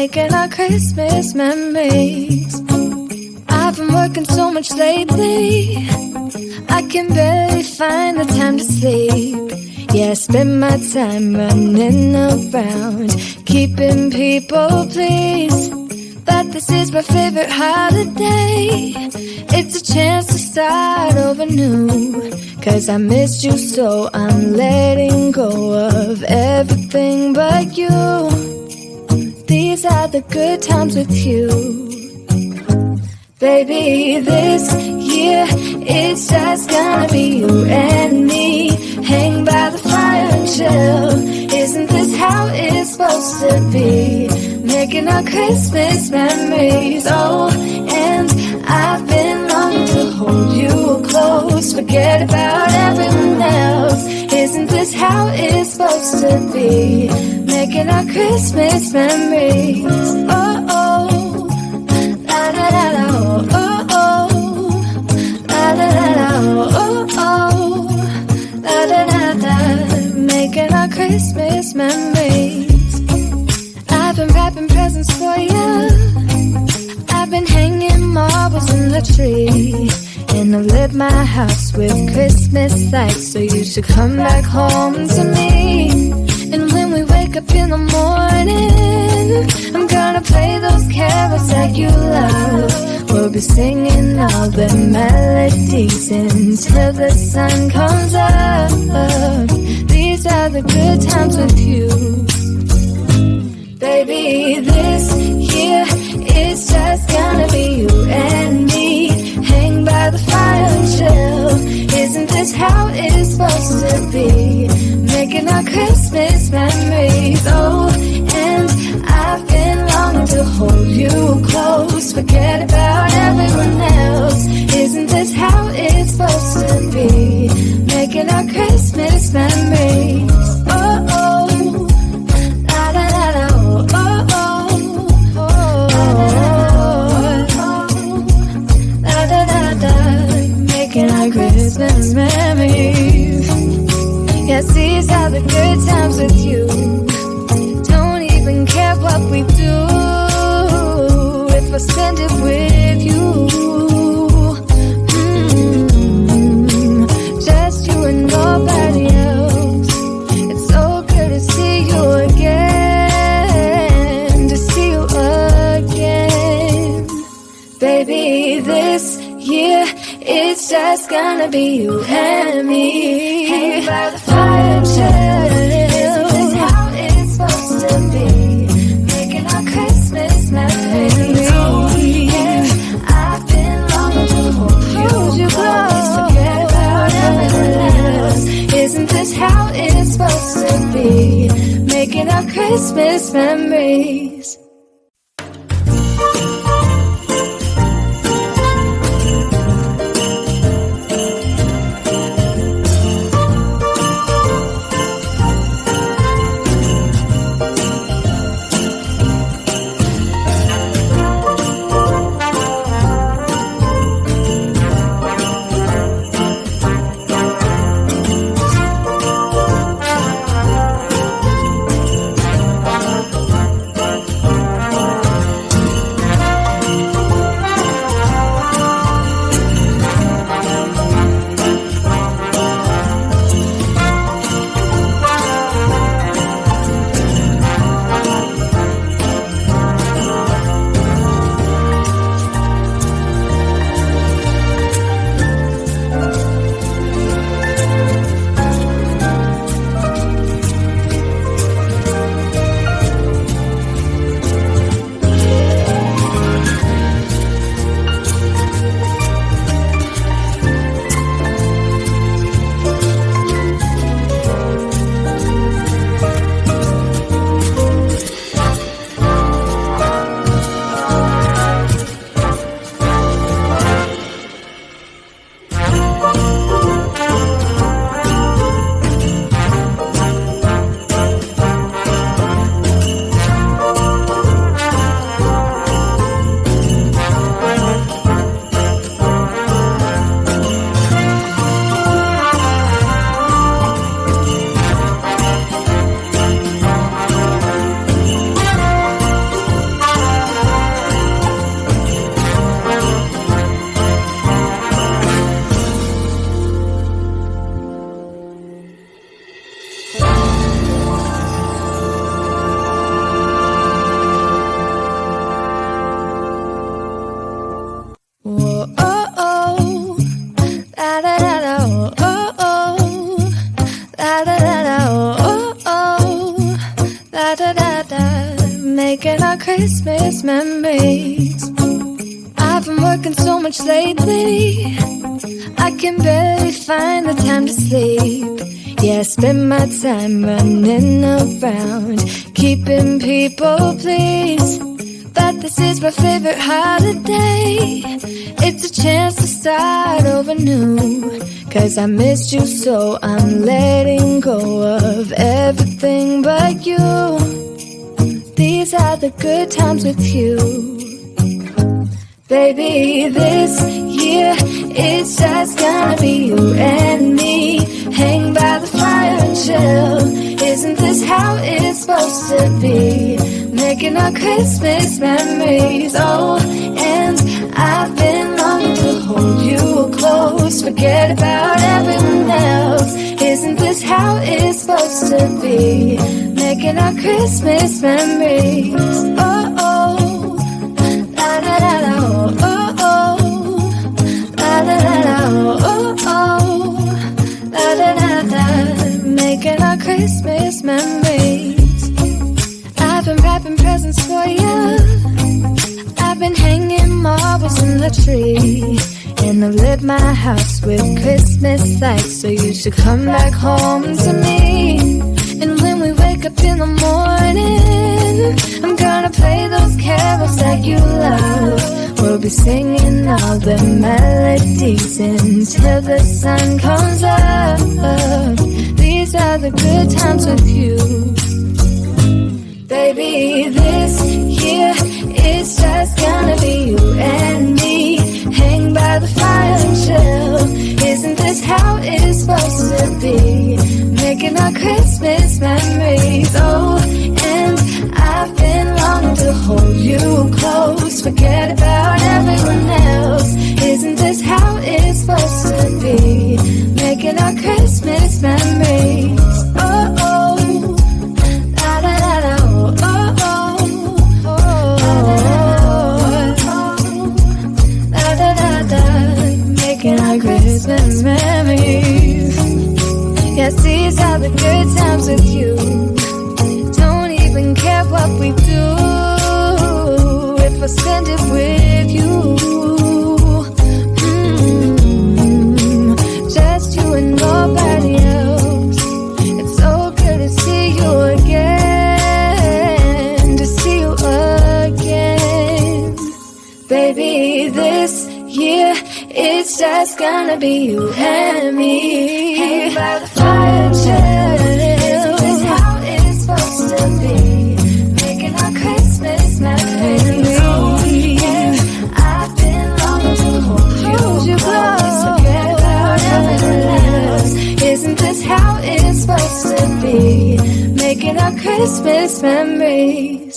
making our Christmas memories. I've been working so much lately, I can barely find the time to sleep. Yeah, I spend my time running around, keeping people pleased. But this is my favorite holiday. It's a chance to start over new. 'Cause I missed you, so I'm letting go of everything but you. These are the good times with you. Baby, this year it's just gonna be you and me. Hang by the fire and chill. Isn't this how it's supposed to be? Making our Christmas memories. Oh, and I've been longing to hold you close. Forget about everyone else. Isn't this how it's supposed to be? Making our Christmas memories. Oh, oh, la la la la, oh, oh, oh, la la la la, oh, oh, la la la la. Making our Christmas memories. I've been wrapping presents for you. I've been hanging marbles in the tree. And I've lit my house with Christmas lights. So you should come back home to me. And when we wake up in the morning, I'm gonna play those carols that you love. We'll be singing all the melodies until the sun comes up. These are the good times with you. Baby, this year it's just gonna be you and me. Hang by the fire and chill. Isn't this how it's supposed to be? Making our Christmas memories. Oh, and I've been longing to hold you close. Forget about everyone else. Isn't this how it's supposed to be? Making our Christmas memories. Oh, oh, la la la la, oh, oh, oh, la la la la. Making our Christmas memories. Yes, these are the good times with you. Don't even care what we do if I spend it with you. Just you and nobody else. It's so good to see you again, to see you again. Baby, this year it's just gonna be you and me. Hang by the fire and chill. Isn't this how it's supposed to be? Making our Christmas memories. Oh, yeah, I've been longing to hold you close. Forget about everyone else. Isn't this how it's supposed to be? Making our Christmas memories. making our Christmas memories. I've been working so much lately, I can barely find the time to sleep. Yeah, I spend my time running around, keeping people pleased. But this is my favorite holiday. It's a chance to start over new. 'Cause I missed you, so I'm letting go of everything but you. These are the good times with you. Baby, this year it's just gonna be you and me. Hang by the fire and chill. Isn't this how it's supposed to be? Making our Christmas memories. Oh, and I've been longing to hold you close. Forget about everyone else. Isn't this how it's supposed to be? Making our Christmas memories. Oh, oh, la la la la, oh, oh, la la la la, oh, oh, la la la la. Making our Christmas memories. I've been wrapping presents for you. I've been hanging marbles in the tree. And I've lit my house with Christmas lights. So you should come back home to me. And when we wake up in the morning, I'm gonna play those carols that you love. We'll be singing all the melodies until the sun comes up. These are the good times with you. Baby, this year it's just gonna be you and me. Hang by the fire and chill. Isn't this how it's supposed to be? Making our Christmas memories. Oh, and I've been longing to hold you close. Forget about everyone else. Isn't this how it's supposed to be? Making our Christmas memories. Oh, oh, la la la la, oh, oh, oh, la la la la. Making our Christmas memories. Yes, these are the good times with you. Don't even care what we do if I spend it with you. Just you and nobody else. It's so good to see you again. To see you again. Baby, this year it's just gonna be you and me. Hang by the fire and chill. Isn't this how it's supposed to be? Making our Christmas memories. Oh, yeah. I've been longing to hold you close. Forget about everyone else. Isn't this how it's supposed to be? Making our Christmas memories.